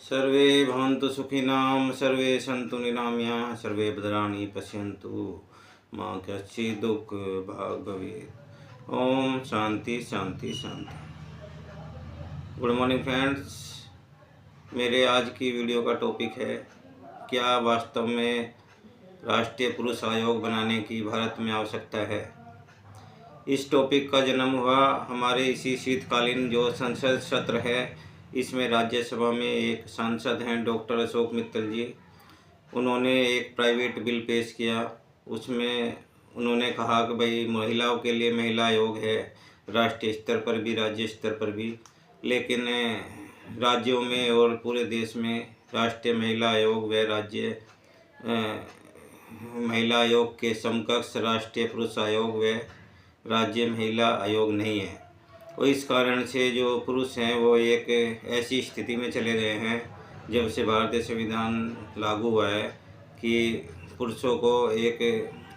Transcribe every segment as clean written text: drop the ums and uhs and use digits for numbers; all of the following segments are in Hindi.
सर्वे भवन्तु सुखिनः सर्वे सन्तु निरामयाः सर्वे भद्राणि पश्यन्तु मां कश्चित् दुःखभाग् भवेत्। ओम शांति शांति शांति। गुड मॉर्निंग फ्रेंड्स, मेरे आज की वीडियो का टॉपिक है क्या वास्तव में राष्ट्रीय पुरुष आयोग बनाने की भारत में आवश्यकता है। इस टॉपिक का जन्म हुआ हमारे इसी शीतकालीन जो संसद सत्र है, इसमें राज्यसभा में एक सांसद हैं डॉक्टर अशोक मित्तल जी। उन्होंने एक प्राइवेट बिल पेश किया। उसमें उन्होंने कहा कि भाई महिलाओं के लिए महिला आयोग है, राष्ट्रीय स्तर पर भी राज्य स्तर पर भी, लेकिन राज्यों में और पूरे देश में राष्ट्रीय महिला आयोग व राज्य महिला आयोग के समकक्ष राष्ट्रीय पुरुष आयोग व राज्य महिला आयोग नहीं है। और इस कारण से जो पुरुष हैं वो एक ऐसी स्थिति में चले गए हैं जब से भारतीय संविधान लागू हुआ है कि पुरुषों को एक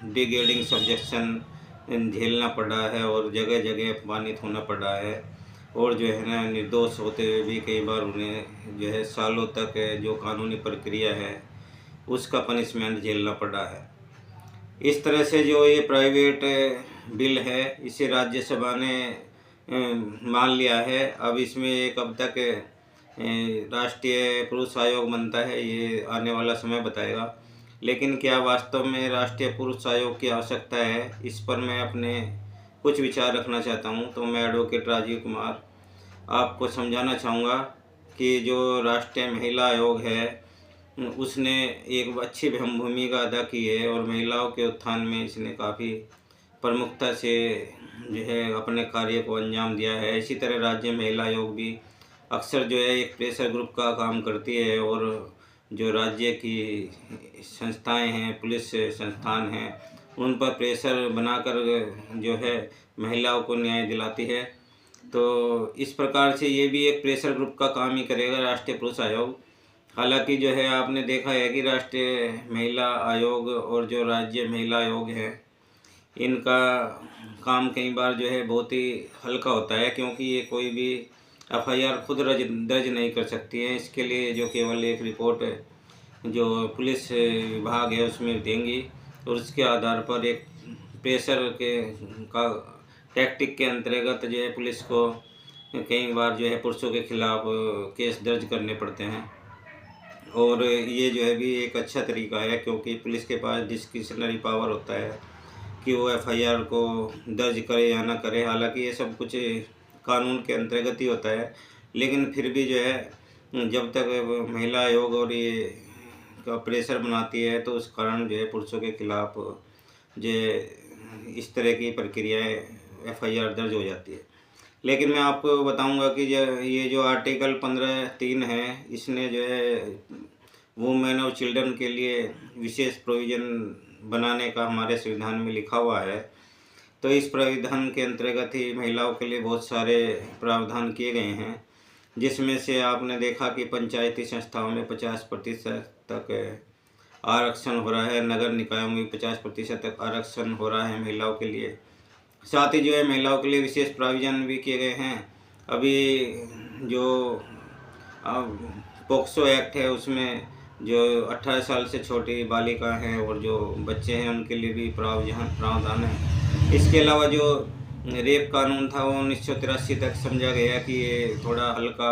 डिग्रेडिंग सब्जेक्शन झेलना पड़ा है और जगह जगह अपमानित होना पड़ा है। और जो है ना, निर्दोष होते हुए भी कई बार उन्हें जो है सालों तक जो कानूनी प्रक्रिया है उसका पनिशमेंट झेलना पड़ा है। इस तरह से जो ये प्राइवेट बिल है इसे राज्यसभा ने मान लिया है। अब इसमें एक अब तक राष्ट्रीय पुरुष आयोग बनता है, ये आने वाला समय बताएगा। लेकिन क्या वास्तव में राष्ट्रीय पुरुष आयोग की आवश्यकता है, इस पर मैं अपने कुछ विचार रखना चाहता हूँ। तो मैं एडवोकेट राजीव कुमार आपको समझाना चाहूँगा कि जो राष्ट्रीय महिला आयोग है उसने एक अच्छी भूमिका अदा की है और महिलाओं के उत्थान में इसने काफ़ी प्रमुखता से जो है अपने कार्य को अंजाम दिया है। इसी तरह राज्य महिला आयोग भी अक्सर जो है एक प्रेशर ग्रुप का काम करती है और जो राज्य की संस्थाएं हैं, पुलिस संस्थान हैं, उन पर प्रेशर बनाकर जो है महिलाओं को न्याय दिलाती है। तो इस प्रकार से ये भी एक प्रेशर ग्रुप का काम ही करेगा राष्ट्रीय पुरुष आयोग। हालांकि जो है आपने देखा है कि राष्ट्रीय महिला आयोग और जो राज्य महिला आयोग है इनका काम कई बार जो है बहुत ही हल्का होता है, क्योंकि ये कोई भी एफआईआर खुद दर्ज नहीं कर सकती है। इसके लिए जो केवल एक रिपोर्ट जो पुलिस विभाग है उसमें देंगी और उसके आधार पर एक प्रेशर का टैक्टिक के अंतर्गत जो है पुलिस को कई बार जो है पुरुषों के खिलाफ केस दर्ज करने पड़ते हैं। और ये जो है भी एक अच्छा तरीका है, क्योंकि पुलिस के पास डिस्क्रिशनरी पावर होता है कि वो एफआईआर को दर्ज करे या ना करे। हालांकि ये सब कुछ कानून के अंतर्गत ही होता है, लेकिन फिर भी जो है जब तक महिला आयोग और ये का प्रेशर बनाती है तो उस कारण जो है पुरुषों के खिलाफ जो इस तरह की प्रक्रियाएँ एफआईआर दर्ज हो जाती है। लेकिन मैं आपको बताऊंगा कि ये जो आर्टिकल 15(3) है इसने जो है वुमेन और चिल्ड्रन के लिए विशेष प्रोविज़न बनाने का हमारे संविधान में लिखा हुआ है। तो इस प्रावधान के अंतर्गत ही महिलाओं के लिए बहुत सारे प्रावधान किए गए हैं, जिसमें से आपने देखा कि पंचायती संस्थाओं में 50% तक आरक्षण हो रहा है, नगर निकायों में 50% तक आरक्षण हो रहा है महिलाओं के लिए। साथ ही जो है महिलाओं के लिए विशेष प्रोविज़न भी किए गए हैं। अभी जो पोक्सो एक्ट है उसमें जो 18 साल से छोटी बालिका हैं और जो बच्चे हैं उनके लिए भी प्रावधान है। इसके अलावा जो रेप कानून था वो 1983 तक समझा गया कि ये थोड़ा हल्का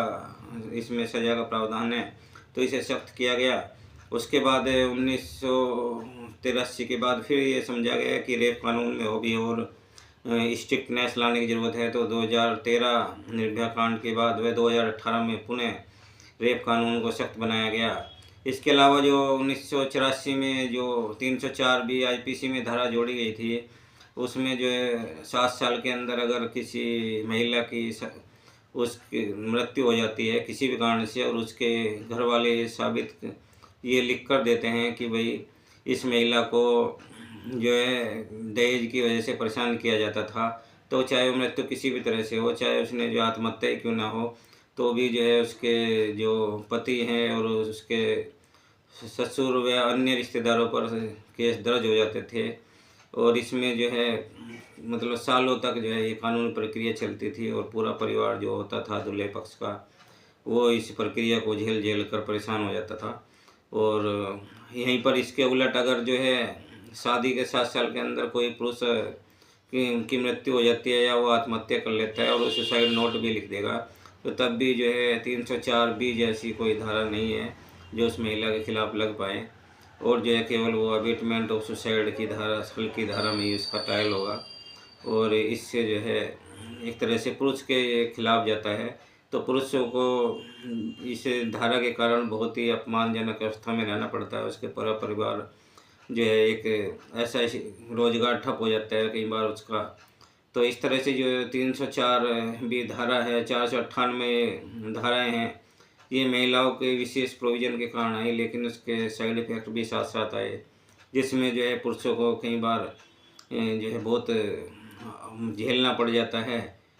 इसमें सज़ा का प्रावधान है, तो इसे सख्त किया गया। उसके बाद 1983 के बाद फिर ये समझा गया कि रेप कानून में हो भी और स्ट्रिक्टनेस लाने की ज़रूरत है। तो 2013 निर्भया कांड के बाद वह 2018 में पुनः रेप कानून को सख्त बनाया गया। इसके अलावा जो 1984 में जो 304 बी आईपीसी में धारा जोड़ी गई थी उसमें जो है 7 साल के अंदर अगर किसी महिला की उसकी मृत्यु हो जाती है किसी भी कारण से और उसके घर वाले साबित ये लिख कर देते हैं कि भाई इस महिला को जो है दहेज की वजह से परेशान किया जाता था, तो चाहे वो मृत्यु किसी भी तरह से हो, चाहे उसने जो आत्महत्या क्यों ना हो, तो भी जो है उसके जो पति हैं और उसके ससुर व अन्य रिश्तेदारों पर केस दर्ज हो जाते थे। और इसमें जो है मतलब सालों तक जो है ये कानूनी प्रक्रिया चलती थी और पूरा परिवार जो होता था दूल्हे पक्ष का वो इस प्रक्रिया को झेल झेल कर परेशान हो जाता था। और यहीं पर इसके उलट अगर जो है शादी के 7 साल के अंदर कोई पुरुष की मृत्यु हो जाती है या वो आत्महत्या कर लेता है और वो सुसाइड नोट भी लिख देगा, तो तब भी जो है 304 बी जैसी कोई धारा नहीं है जो उस महिला के खिलाफ लग पाए, और जो है केवल वो अबेटमेंट ऑफ सुसाइड की धारा, हल्की धारा में ही उसका ट्रायल होगा। और इससे जो है एक तरह से पुरुष के खिलाफ जाता है। तो पुरुषों को इस धारा के कारण बहुत ही अपमानजनक अवस्था में रहना पड़ता है। उसके पूरा परिवार जो है एक ऐसा रोजगार ठप हो जाता है कई बार उसका। तो इस तरह से जो 304 भी धारा है, 498 धाराएं हैं, ये महिलाओं के विशेष प्रोविज़न के कारण आई, लेकिन उसके साइड इफ़ेक्ट भी साथ साथ आए, जिसमें जो है पुरुषों को कई बार जो है बहुत झेलना पड़ जाता है,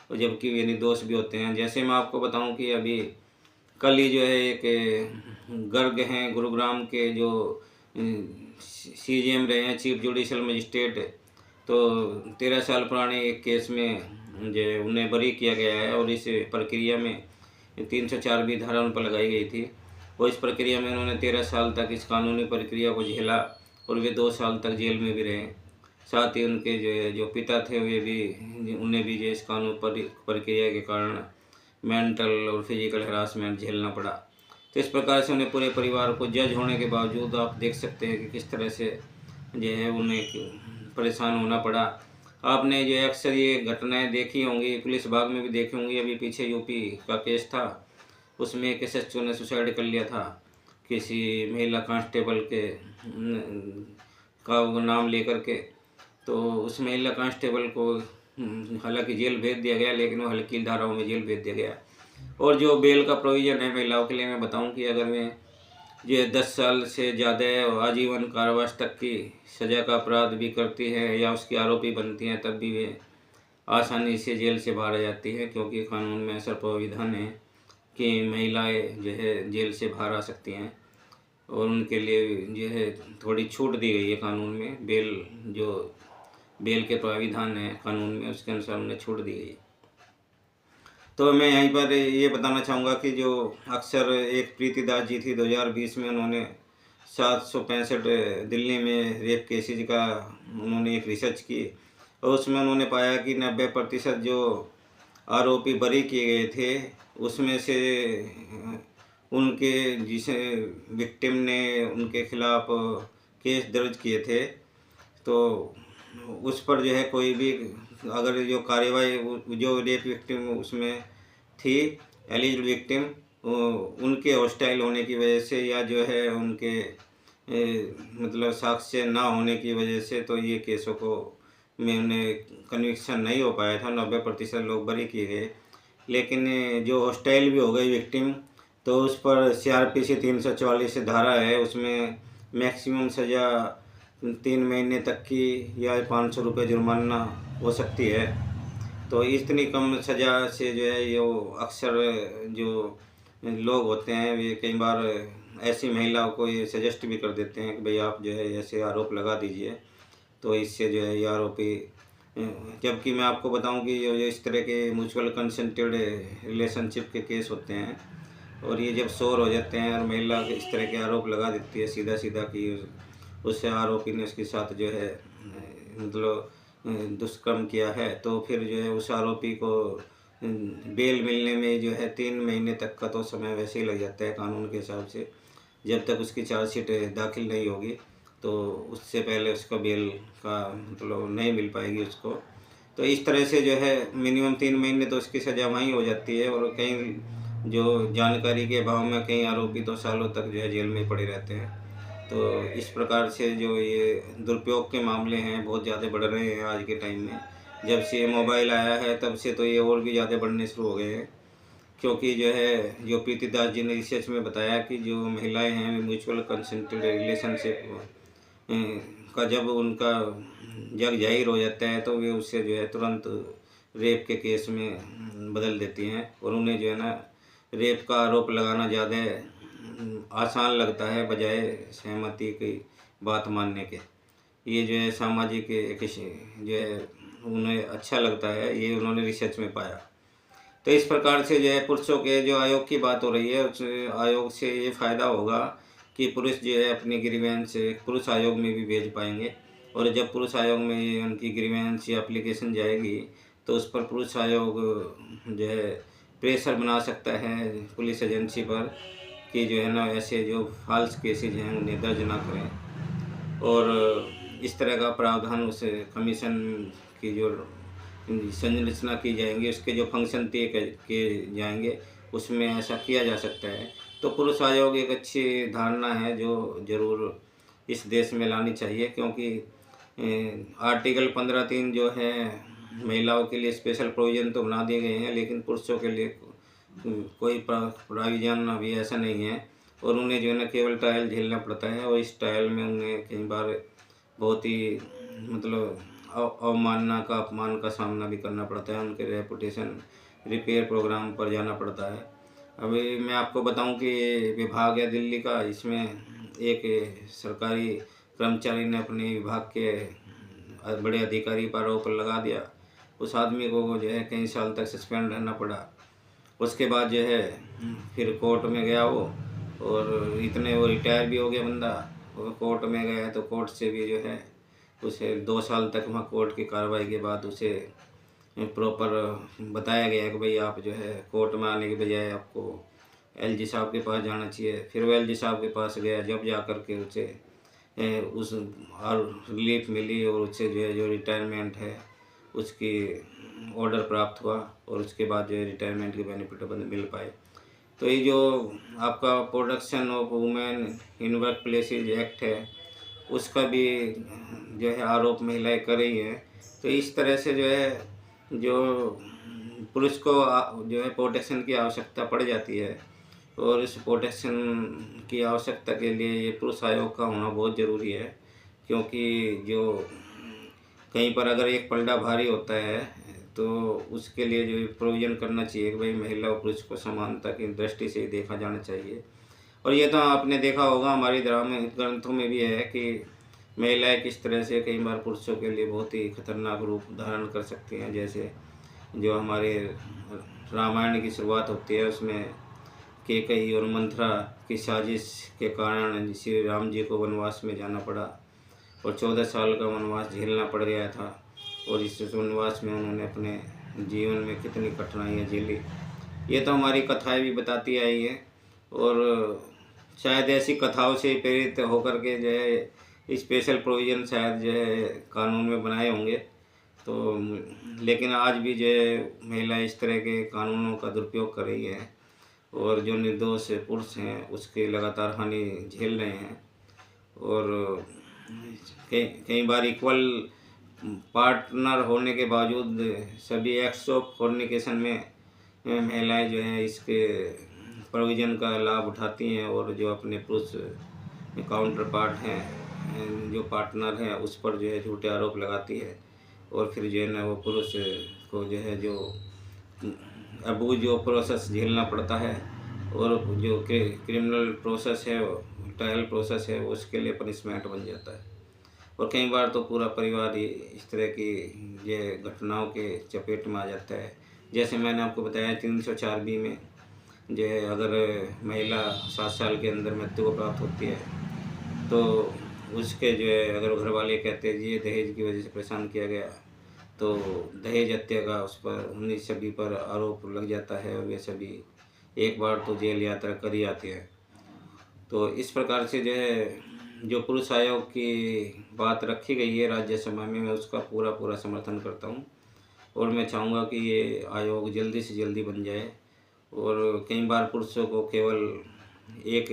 और जबकि वे निर्दोष भी होते हैं। जैसे मैं आपको बताऊं कि अभी कल ही जो है एक गर्ग हैं गुरुग्राम के, जो CJM रहे हैं, चीफ जुडिशल मजिस्ट्रेट, तो 13 साल पुराने एक केस में जो उन्हें बरी किया गया है, और इस प्रक्रिया में 304 भी धारा उन पर लगाई गई थी। और इस प्रक्रिया में उन्होंने 13 साल तक इस कानूनी प्रक्रिया को झेला, और वे 2 साल तक जेल में भी रहे। साथ ही उनके जो पिता थे वे भी, उन्हें भी जो इस कानून प्रक्रिया के कारण मेंटल और फिजिकल हरासमेंट झेलना पड़ा। तो इस प्रकार से उन्हें पूरे परिवार को जज होने के बावजूद आप देख सकते हैं कि किस तरह से जो है उन्हें परेशान होना पड़ा। आपने जो है अक्सर ये घटनाएं देखी होंगी, पुलिस विभाग में भी देखी होंगी। अभी पीछे यूपी का केस था, उसमें एक SHO ने सुसाइड कर लिया था किसी महिला कांस्टेबल के का नाम लेकर के। तो उस महिला कांस्टेबल को हालांकि जेल भेज दिया गया, लेकिन वो हल्की धाराओं में जेल भेज दिया गया। और जो बेल का प्रोविज़न है महिलाओं के लिए, मैं बताऊं कि अगर वे ये 10 साल से ज़्यादा आजीवन कारावास तक की सज़ा का अपराध भी करती हैं या उसकी आरोपी बनती हैं, तब भी वे आसानी से जेल से बाहर आ जाती हैं, क्योंकि कानून में ऐसा प्रावधान है कि महिलाएं जो है जेल से बाहर आ सकती हैं, और उनके लिए जो है थोड़ी छूट दी गई है कानून में। बेल के प्राविधान है कानून में, उसके अनुसार उन्हें छूट दी गई। तो मैं यहीं पर ये बताना चाहूँगा कि जो अक्सर एक प्रीति दास जी थी, 2020 में उन्होंने 765 दिल्ली में रेप केसेज का उन्होंने एक रिसर्च की, और उसमें उन्होंने पाया कि 90% जो आरोपी बरी किए गए थे, उसमें से उनके जिसे विक्टिम ने उनके खिलाफ केस दर्ज किए थे, तो उस पर जो है कोई भी अगर जो कार्यवाही जो रेप विक्टिम उसमें थी, एलिज्ड विक्टिम, उनके हॉस्टाइल होने की वजह से या जो है उनके मतलब साक्ष्य ना होने की वजह से, तो ये केसों को में उन्हें कन्विक्शन नहीं हो पाया था। 90% लोग बरी किए गए। लेकिन जो हॉस्टाइल भी हो गई विक्टिम, तो उस पर CRPC 344 धारा है, उसमें मैक्सिमम सज़ा 3 महीने तक की या 500 रुपये जुर्माना हो सकती है। तो इतनी कम सज़ा से जो है ये अक्सर जो लोग होते हैं वे कई बार ऐसी महिलाओं को ये सजेस्ट भी कर देते हैं कि भाई आप जो है ऐसे आरोप लगा दीजिए, तो इससे जो है ये आरोपी, जबकि मैं आपको बताऊं कि ये इस तरह के म्यूचुअल कंसेंटेड रिलेशनशिप के केस होते हैं, और ये जब शोर हो जाते हैं और महिला इस तरह के आरोप लगा देती है सीधा सीधा कि उससे आरोपी ने उसके साथ जो है मतलब दुष्कर्म किया है, तो फिर जो है उस आरोपी को बेल मिलने में जो है 3 महीने तक का तो समय वैसे ही लग जाता है कानून के हिसाब से। जब तक उसकी चार्जशीट दाखिल नहीं होगी, तो उससे पहले उसका बेल का मतलब नहीं मिल पाएगी उसको। तो इस तरह से जो है मिनिमम 3 महीने तो उसकी सज़ा वहीं हो जाती है, और कई जो जानकारी के अभाव में कई आरोपी तो सालों तक जो है जेल में पड़े रहते हैं। तो इस प्रकार से जो ये दुरुपयोग के मामले हैं बहुत ज़्यादा बढ़ रहे हैं आज के टाइम में। जब से ये मोबाइल आया है तब से तो ये और भी ज़्यादा बढ़ने शुरू हो गए हैं, क्योंकि जो है जो प्रीति दास जी ने रिसर्च में बताया कि जो महिलाएं हैं म्यूचुअल कंसेंटेड रिलेशनशिप का जब उनका जग जाहिर हो जाता है, तो वे उससे जो है तुरंत रेप के केस में बदल देती हैं, और उन्हें जो है ना रेप का आरोप लगाना ज़्यादा आसान लगता है बजाय सहमति की बात मानने के। ये जो है सामाजिक एक जो है उन्हें अच्छा लगता है, ये उन्होंने रिसर्च में पाया। तो इस प्रकार से जो है पुरुषों के जो आयोग की बात हो रही है, उस आयोग से ये फ़ायदा होगा कि पुरुष जो है अपनी ग्रीवेंस पुरुष आयोग में भी भेज पाएंगे। और जब पुरुष आयोग में ये उनकी ग्रीवेंस या एप्लीकेशन जाएगी तो उस पर पुरुष आयोग जो है प्रेशर बना सकता है पुलिस एजेंसी पर कि जो है ना ऐसे जो फॉल्स केसेज हैं उन्हें दर्ज ना करें। और इस तरह का प्रावधान उस कमीशन की जो संरचना की जाएंगी, उसके जो फंक्शन तय किए जाएंगे, उसमें ऐसा किया जा सकता है। तो पुरुष आयोग एक अच्छी धारणा है जो ज़रूर इस देश में लानी चाहिए, क्योंकि आर्टिकल 15(3) जो है महिलाओं के लिए स्पेशल प्रोविज़न तो बना दिए गए हैं, लेकिन पुरुषों के लिए कोई प्रोविज़न अभी ऐसा नहीं है। और उन्हें जो है ना केवल ट्रायल झेलना पड़ता है, और इस ट्रायल में उन्हें कई बार बहुत ही मतलब अवमानना का, अपमान का सामना भी करना पड़ता है। उनके रेपुटेशन रिपेयर प्रोग्राम पर जाना पड़ता है। अभी मैं आपको बताऊं कि विभाग है दिल्ली का, इसमें एक सरकारी कर्मचारी ने अपने विभाग के बड़े अधिकारी पर आरोप लगा दिया। उस आदमी को जो है कई साल तक सस्पेंड रहना पड़ा। उसके बाद जो है फिर कोर्ट में गया वो, और इतने वो रिटायर भी हो गया बंदा। वो कोर्ट में गया तो कोर्ट से भी जो है उसे 2 साल तक वहाँ कोर्ट की कार्रवाई के बाद उसे प्रॉपर बताया गया कि भाई आप जो है कोर्ट में आने के बजाय आपको एलजी साहब के पास जाना चाहिए। फिर वो एलजी साहब के पास गया, जब जा कर के उसे उस और रिलीफ मिली, और उससे जो है जो रिटायरमेंट है उसकी ऑर्डर प्राप्त हुआ, और उसके बाद जो है रिटायरमेंट के बेनिफिट मिल पाए। तो ये जो आपका protection of women in work places act है, उसका भी जो है आरोप महिलाएं कर रही हैं। तो इस तरह से जो है जो पुलिस को जो है प्रोटेक्शन की आवश्यकता पड़ जाती है, और इस प्रोटेक्शन की आवश्यकता के लिए ये पुरुष आयोग का होना बहुत ज़रूरी है। क्योंकि जो कहीं पर अगर एक पलड़ा भारी होता है तो उसके लिए जो प्रोविज़न करना चाहिए कि भाई महिला और पुरुष को समानता की दृष्टि से देखा जाना चाहिए। और ये तो आपने देखा होगा हमारी धार्मिक ग्रंथों में भी है कि महिलाएं किस तरह से कई बार पुरुषों के लिए बहुत ही खतरनाक रूप धारण कर सकती हैं। जैसे जो हमारे रामायण की शुरुआत होती है, उसमें कैकेयी और मंथरा की साजिश के कारण श्री राम जी को वनवास में जाना पड़ा, और 14 साल का वनवास झेलना पड़ गया था। और इस वनवास में उन्होंने अपने जीवन में कितनी कठिनाइयाँ झेली, ये तो हमारी कथाएं भी बताती आई है। और शायद ऐसी कथाओं से प्रेरित होकर के जो है स्पेशल प्रोविज़न शायद जो है कानून में बनाए होंगे। तो लेकिन आज भी जो है महिलाएं इस तरह के कानूनों का दुरुपयोग कर रही है, और जो निर्दोष पुरुष हैं उसके लगातार हानि झेल रहे हैं। और कई बार इक्वल पार्टनर होने के बावजूद सभी एक्ट्स ऑफ फॉर्निकेशन में महिलाएं जो हैं इसके प्रोविज़न का लाभ उठाती हैं, और जो अपने पुरुष काउंटर पार्ट हैं, जो पार्टनर हैं, उस पर जो है झूठे आरोप लगाती है। और फिर जो है ना वो पुरुष को जो है जो अबूझ जो प्रोसेस झेलना पड़ता है, और जो क्रिमिनल प्रोसेस है, ट्रायल प्रोसेस है, उसके लिए पनिशमेंट बन जाता है। और कई बार तो पूरा परिवार ही इस तरह की ये घटनाओं के चपेट में आ जाता है। जैसे मैंने आपको बताया 304B में जो है अगर महिला 7 साल के अंदर मृत्यु को प्राप्त होती है तो उसके जो है अगर घर वाले कहते हैं ये दहेज की वजह से परेशान किया गया, तो दहेज हत्या का उस पर 19 सभी पर आरोप लग जाता है, और वे सभी एक बार तो जेल यात्रा कर ही आते हैं। तो इस प्रकार से जो है जो पुरुष आयोग की बात रखी गई है राज्यसभा में, मैं उसका पूरा समर्थन करता हूँ। और मैं चाहूँगा कि ये आयोग जल्दी से जल्दी बन जाए। और कई बार पुरुषों को केवल एक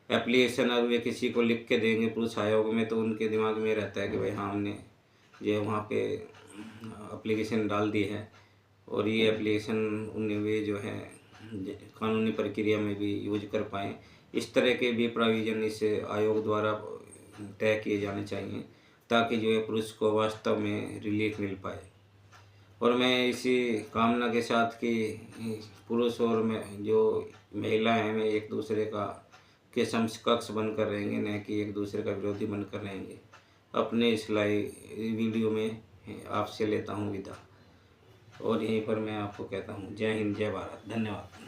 एप्लीकेशन अगर वे किसी को लिख के देंगे पुरुष आयोग में, तो उनके दिमाग में रहता है कि भाई हाँ हमने जो है वहाँ पे एप्लीकेशन डाल दी है, और ये एप्लीकेशन उन्हें वे जो है कानूनी प्रक्रिया में भी यूज कर पाएँ। इस तरह के भी प्रोविज़न इस आयोग द्वारा तय किए जाने चाहिए, ताकि जो है पुरुष को वास्तव में रिलीफ मिल पाए। और मैं इसी कामना के साथ कि पुरुष और मैं जो महिला हैं वे एक दूसरे का के समकक्ष बनकर रहेंगे, न कि एक दूसरे का विरोधी बनकर रहेंगे। अपने इस लाइव वीडियो में आपसे लेता हूँ विदा। और यहीं पर मैं आपको कहता हूँ जय हिंद जय भारत, धन्यवाद।